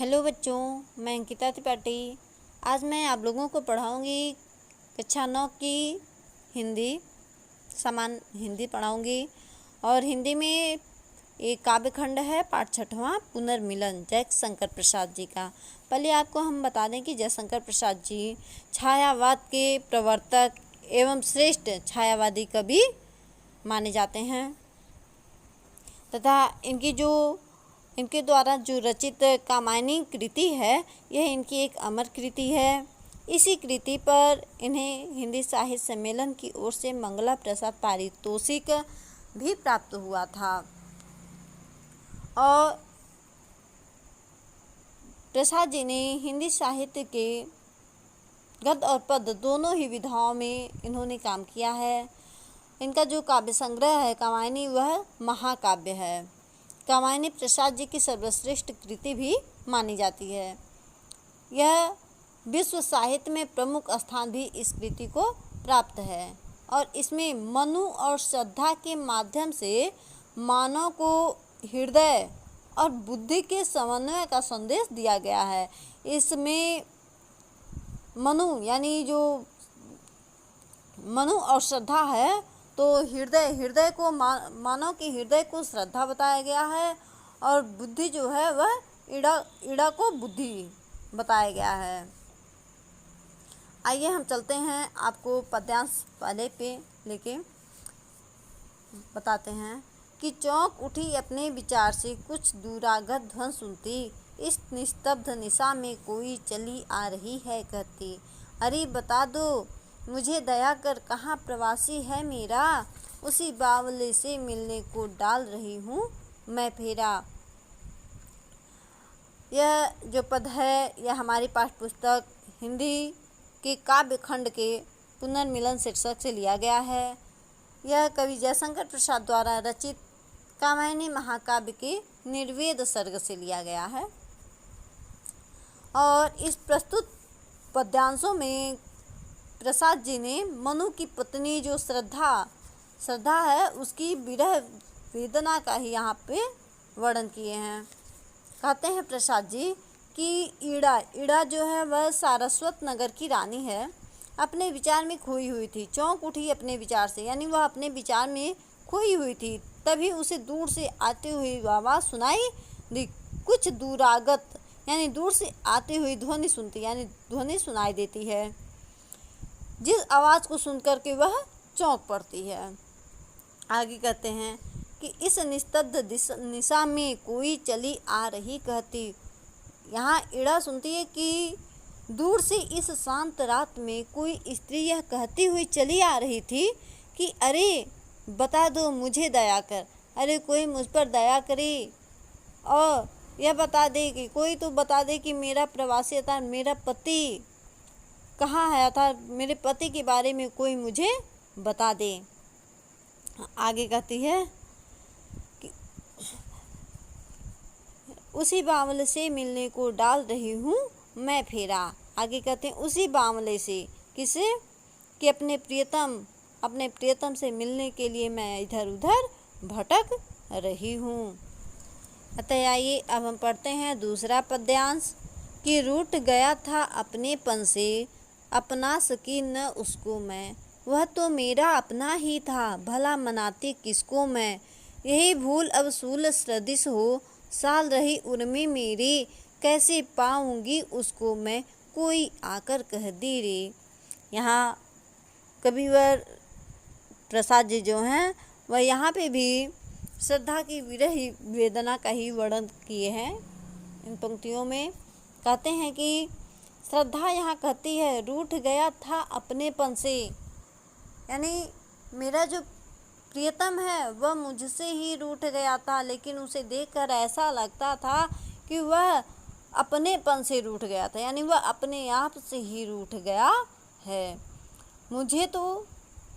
Hello बच्चों, मैं अंकिता त्रिपाठी। आज मैं आप लोगों को पढ़ाऊंगी कक्षा 9 की हिंदी सामान्य हिंदी पढ़ाऊंगी। और हिंदी में एक काव्य खंड है पाठ 6वां पुनर्मिलन जयशंकर प्रसाद जी का। पहले आपको हम बता दें कि जयशंकर प्रसाद जी छायावाद के प्रवर्तक एवं श्रेष्ठ छायावादी कवि माने जाते हैं तथा इनके द्वारा जो रचित कामायनी कृति है यह इनकी एक अमर कृति है। इसी कृति पर इन्हें हिंदी साहित्य सम्मेलन की ओर से मंगला प्रसाद पारितोषिक भी प्राप्त हुआ था। और प्रसाद जी ने हिंदी साहित्य के गद्य और पद्य दोनों ही विधाओं में इन्होंने काम किया है। इनका जो काव्य संग्रह है कामायनी वह महाकाव्य है। कामायनी प्रसाद जी की सर्वश्रेष्ठ कृति भी मानी जाती है। यह विश्व साहित्य में प्रमुख स्थान भी इस कृति को प्राप्त है और इसमें मनु और श्रद्धा के माध्यम से मानव को हृदय और बुद्धि के समन्वय का संदेश दिया गया है। इसमें मनु यानी जो मनु और श्रद्धा है तो हृदय को मानव के हृदय को श्रद्धा बताया गया है और बुद्धि जो है वह ईड़ा को बुद्धि बताया गया है। आइए हम चलते हैं, आपको पद्यांश पहले पे लेके बताते हैं कि चौंक उठी अपने विचार से कुछ दूरागत ध्वन सुनती, इस निस्तब्ध निशा में कोई चली आ रही है कहती, अरे बता दो मुझे दया कर कहाँ प्रवासी है मेरा, उसी बावले से मिलने को डाल रही हूँ मैं फेरा। यह जो पद है यह हमारी पाठ्य पुस्तक हिंदी के काव्य खंड के पुनर्मिलन शीर्षक से लिया गया है। यह कवि जयशंकर प्रसाद द्वारा रचित कामायनी महाकाव्य के निर्वेद सर्ग से लिया गया है। और इस प्रस्तुत पद्यांशों में प्रसाद जी ने मनु की पत्नी जो श्रद्धा है उसकी विरह वेदना का ही यहाँ पे वर्णन किए हैं। कहते हैं प्रसाद जी कि ईड़ा जो है वह सारस्वत नगर की रानी है, अपने विचार में खोई हुई थी। चौंक उठी अपने विचार से यानी वह अपने विचार में खोई हुई थी, तभी उसे दूर से आती हुई आवाज़ सुनाई दी। कुछ दूरागत यानी दूर से आती हुई ध्वनि सुनती यानी ध्वनि सुनाई देती है, जिस आवाज़ को सुनकर के वह चौंक पड़ती है। आगे कहते हैं कि इस निस्तब्ध निशा में कोई चली आ रही कहती। यहाँ ईड़ा सुनती है कि दूर से इस शांत रात में कोई स्त्री यह कहती हुई चली आ रही थी कि अरे बता दो मुझे दया कर, अरे कोई मुझ पर दया करे और यह बता दे कि कोई तो बता दे कि मेरा प्रवासी था, मेरा पति कहाँ है था, मेरे पति के बारे में कोई मुझे बता दे। आगे कहती है कि उसी बावले से मिलने को डाल रही हूँ मैं फेरा। आगे कहते हैं उसी बावले से किसे कि अपने प्रियतम से मिलने के लिए मैं इधर उधर भटक रही हूँ। अतः आइए अब हम पढ़ते हैं दूसरा पद्यांश कि रूठ गया था अपनेपन से अपना सकी न उसको मैं, वह तो मेरा अपना ही था भला मनाती किसको मैं, यही भूल अब सूल सदृश हो साल रही उर्मी मेरी, कैसे पाऊंगी उसको मैं कोई आकर कह दी रे। यहाँ कविवर प्रसाद जी जो हैं वह यहाँ पे भी श्रद्धा की विरह वेदना का ही वर्णन किए हैं। इन पंक्तियों में कहते हैं कि श्रद्धा यहाँ कहती है रूठ गया था अपनेपन से, यानी मेरा जो प्रियतम है वह मुझसे ही रूठ गया था, लेकिन उसे देखकर ऐसा लगता था कि वह अपनेपन से रूठ गया था, यानी वह अपने आप से ही रूठ गया है। मुझे तो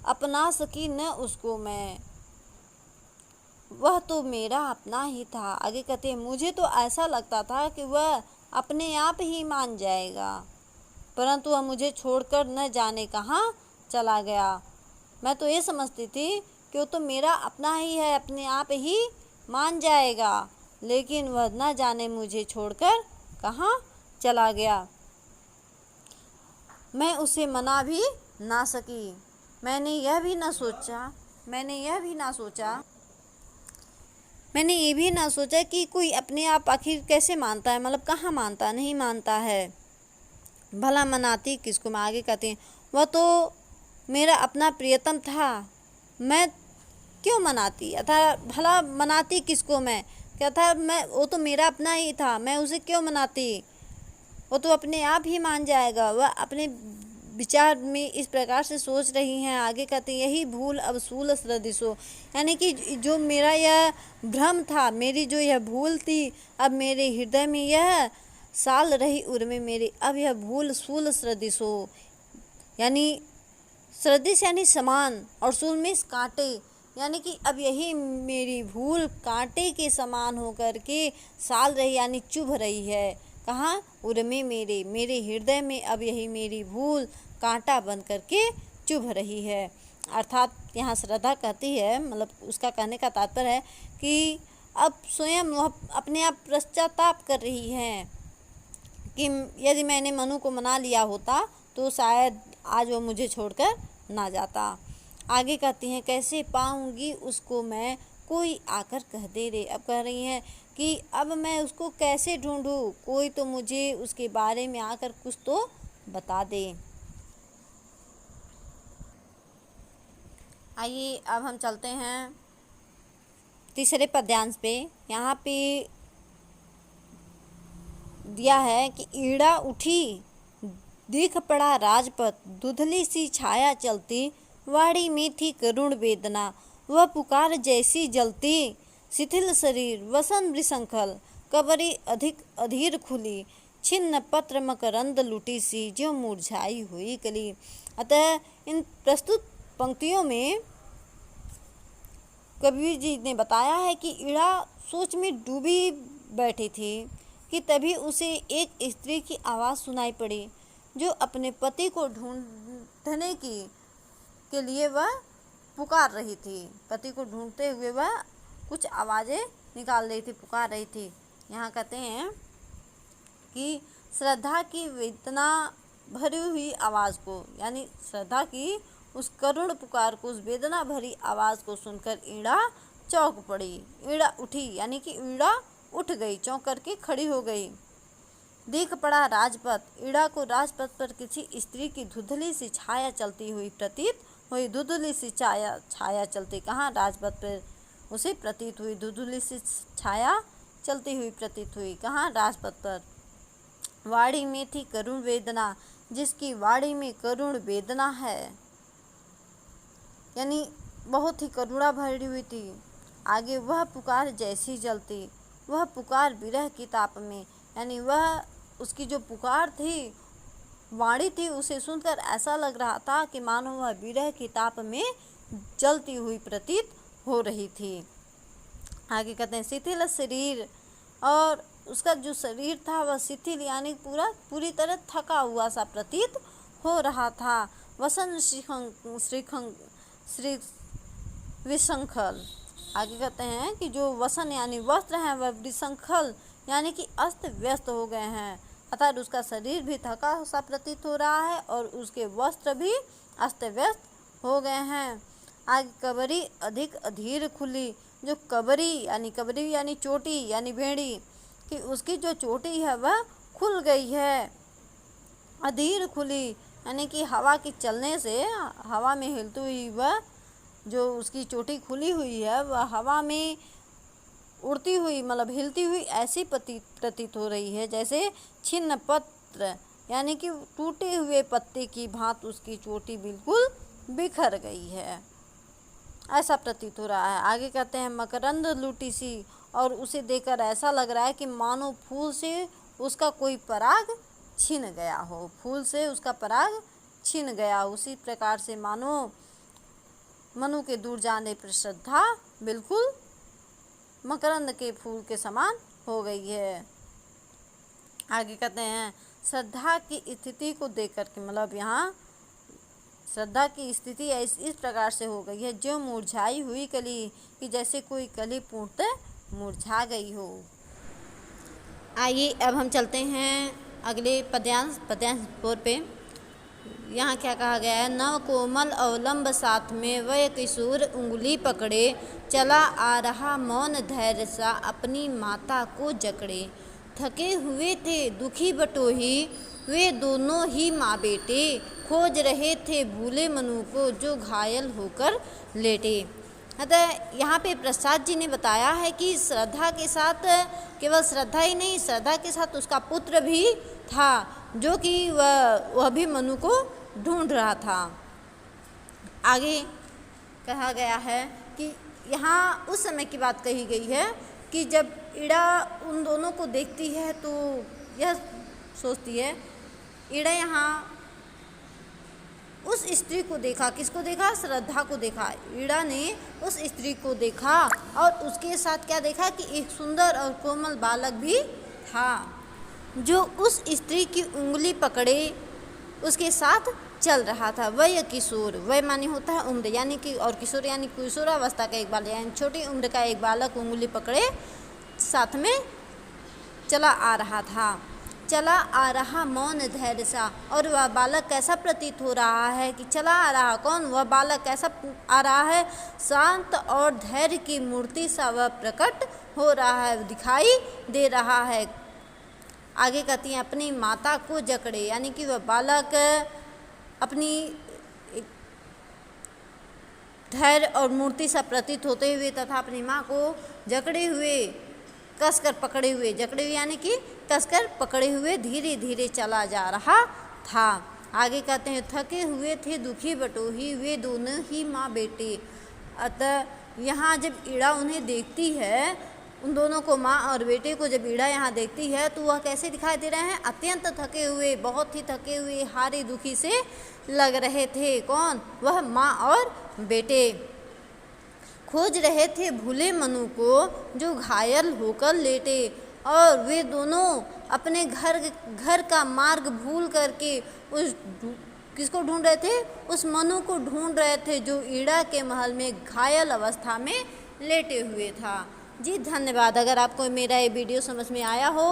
अपना सकी न उसको मैं, वह तो मेरा अपना ही था। आगे कहते हैं मुझे तो ऐसा लगता था कि वह अपने आप ही मान जाएगा, परंतु वह मुझे छोड़कर न जाने कहाँ चला गया। मैं तो ये समझती थी कि वो तो मेरा अपना ही है, अपने आप ही मान जाएगा, लेकिन वह न जाने मुझे छोड़कर कहाँ चला गया। मैं उसे मना भी ना सकी। मैंने ये भी ना सोचा कि कोई अपने आप आखिर कैसे मानता है, मतलब कहाँ मानता, नहीं मानता है। भला मनाती किसको, मैं आगे कहती हूँ, वह तो मेरा अपना प्रियतम था, मैं क्यों मनाती, अतः भला मनाती किसको मैं, क्या था, मैं, वो तो मेरा अपना ही था, मैं उसे क्यों मनाती, वो तो अपने आप ही मान जाएगा। वह अपने विचार में इस प्रकार से सोच रही हैं। आगे कहते हैं, यही भूल अब सूल सदृशो, यानी कि जो मेरा यह भ्रम था, मेरी जो यह भूल थी, अब मेरे हृदय में यह साल रही उर्मे मेरी, अब यह भूल सूल सदृशो, यानी सदृश यानी समान, और सूल में कांटे, यानी कि अब यही मेरी भूल कांटे के समान होकर के साल रही यानी चुभ रही है। कहाँ, उर्मे मेरे हृदय में अब यही मेरी भूल कांटा बन करके चुभ रही है। अर्थात यहाँ श्रद्धा कहती है, मतलब उसका कहने का तात्पर्य है कि अब स्वयं वह अपने आप पश्चाताप कर रही हैं कि यदि मैंने मनु को मना लिया होता तो शायद आज वो मुझे छोड़कर ना जाता। आगे कहती हैं, कैसे पाऊंगी उसको मैं, कोई आकर कह दे रे। अब कह रही हैं कि अब मैं उसको कैसे ढूंढूं, कोई तो मुझे उसके बारे में आकर कुछ तो बता दे। आइए अब हम चलते हैं तीसरे पद्यांश पे। यहाँ पे दिया है कि ईड़ा उठी दिख पड़ा राजपथ, धुंधली सी छाया चलती, वाड़ी में थी करुण वेदना, वह पुकार जैसी जलती, शिथिल शरीर वसन विसंखल, कबरी अधिक अधीर खुली, छिन्न पत्र मकरंद लुटी सी, जो मुरझाई हुई कली। अतः इन प्रस्तुत पंक्तियों में कबीर जी ने बताया है कि ईड़ा सोच में डूबी बैठी थी कि तभी उसे एक स्त्री की आवाज़ सुनाई पड़ी, जो अपने पति को ढूंढने के लिए वह पुकार रही थी। पति को ढूंढते हुए वह कुछ आवाज़ें निकाल रही थी, पुकार रही थी। यहाँ कहते हैं कि श्रद्धा की वेदना भरी हुई आवाज़ को, यानी श्रद्धा की उस करुण पुकार को, उस वेदना भरी आवाज़ को सुनकर ईड़ा चौंक पड़ी। ईड़ा उठी यानी कि ईड़ा उठ गई, चौंक करके खड़ी हो गई। दिख पड़ा राजपथ, ईड़ा को राजपथ पर किसी स्त्री की धुंधली सी छाया चलती हुई प्रतीत हुई। धुंधली सी छाया चलती, कहाँ, राजपथ पर उसे प्रतीत हुई। धुंधली सी छाया चलती हुई प्रतीत हुई, कहाँ, राजपथ पर। वाड़ी में थी करुण वेदना, जिसकी वाड़ी में करुण वेदना है, यानी बहुत ही करुणा भरी हुई थी। आगे वह पुकार जैसी जलती, वह पुकार विरह की ताप में, यानी वह उसकी जो पुकार थी, वाणी थी, उसे सुनकर ऐसा लग रहा था कि मानो वह विरह की ताप में जलती हुई प्रतीत हो रही थी। आगे कहते हैं, शिथिल शरीर, और उसका जो शरीर था वह शिथिल यानी पूरी तरह थका हुआ सा प्रतीत हो रहा था। वसन श्री विसंखल, आगे कहते हैं कि जो वसन यानी वस्त्र हैं वह विसंखल यानी कि अस्त व्यस्त हो गए हैं, अर्थात उसका शरीर भी थका सा प्रतीत हो रहा है और उसके वस्त्र भी अस्त व्यस्त हो गए हैं। आगे कबरी अधिक अधीर खुली, जो कबरी यानी चोटी यानी भेड़ी कि उसकी जो चोटी है वह खुल गई है। अधीर खुली यानी कि हवा के चलने से, हवा में हिलती हुई वह जो उसकी चोटी खुली हुई है वह हवा में उड़ती हुई, मतलब हिलती हुई ऐसी प्रतीत हो रही है जैसे छिन्न पत्र यानी कि टूटे हुए पत्ते की भांति उसकी चोटी बिल्कुल बिखर गई है, ऐसा प्रतीत हो रहा है। आगे कहते हैं, मकरंद लूटी सी, और उसे देखकर ऐसा लग रहा है कि मानो फूल से उसका कोई पराग छिन गया हो, फूल से उसका पराग छिन गया। उसी प्रकार से मानो मनु के दूर जाने पर श्रद्धा बिल्कुल मकरंद के फूल के समान हो गई है। आगे कहते हैं, श्रद्धा की स्थिति को देख करके, मतलब यहाँ श्रद्धा की स्थिति इस प्रकार से हो गई है, जो मुरझाई हुई कली, कि जैसे कोई कली पूर्णतः मुरझा गई हो। आइए अब हम चलते हैं अगले पद्यांश 4 पे। यहाँ क्या कहा गया है, नव कोमल अवलंब साथ में वह किशोर उंगली पकड़े, चला आ रहा मौन धैर्य सा अपनी माता को जकड़े। थके हुए थे दुखी बटोही वे दोनों ही माँ बेटे, खोज रहे थे भूले मनु को जो घायल होकर लेटे। अतः यहाँ पे प्रसाद जी ने बताया है कि श्रद्धा के साथ, केवल श्रद्धा ही नहीं, श्रद्धा के साथ उसका पुत्र भी था जो कि वह भी मनु को ढूंढ रहा था। आगे कहा गया है कि यहाँ उस समय की बात कही गई है कि जब इड़ा उन दोनों को देखती है तो यह सोचती है, इड़ा यहाँ उस स्त्री को देखा, किसको देखा, श्रद्धा को देखा। इड़ा ने उस स्त्री को देखा और उसके साथ क्या देखा कि एक सुंदर और कोमल बालक भी था जो उस स्त्री की उंगली पकड़े उसके साथ चल रहा था। वह किशोर, वह माने होता है उम्र, यानी कि, और किशोर यानी किशोरावस्था का एक बालक, यानी छोटी उम्र का एक बालक उंगली पकड़े साथ में चला आ रहा था। चला आ रहा मौन धैर्य सा, और वह बालक कैसा प्रतीत हो रहा है कि चला आ रहा कौन, वह बालक कैसा आ रहा है, शांत और धैर्य की मूर्ति सा वह प्रकट हो रहा है, दिखाई दे रहा है। आगे कहती हैं अपनी माता को जकड़े, यानी कि वह बालक अपनी धैर्य और मूर्ति सा प्रतीत होते हुए तथा अपनी माँ को जकड़े हुए, कसकर पकड़े हुए, जकड़े हुए यानी कि कसकर पकड़े हुए धीरे धीरे चला जा रहा था। आगे कहते हैं थके हुए थे दुखी बटोही वे दोनों ही माँ बेटे। अतः यहाँ जब ईड़ा उन्हें देखती है, उन दोनों को, माँ और बेटे को जब ईड़ा यहाँ देखती है तो वह कैसे दिखाई दे रहे हैं, अत्यंत थके हुए, बहुत ही थके हुए, हारे दुखी से लग रहे थे। कौन, वह माँ और बेटे। खोज रहे थे भूले मनु को जो घायल होकर लेटे, और वे दोनों अपने घर का मार्ग भूल करके उस किसको ढूंढ रहे थे, उस मनु को ढूंढ रहे थे जो ईड़ा के महल में घायल अवस्था में लेटे हुए था। जी धन्यवाद। अगर आपको मेरा ये वीडियो समझ में आया हो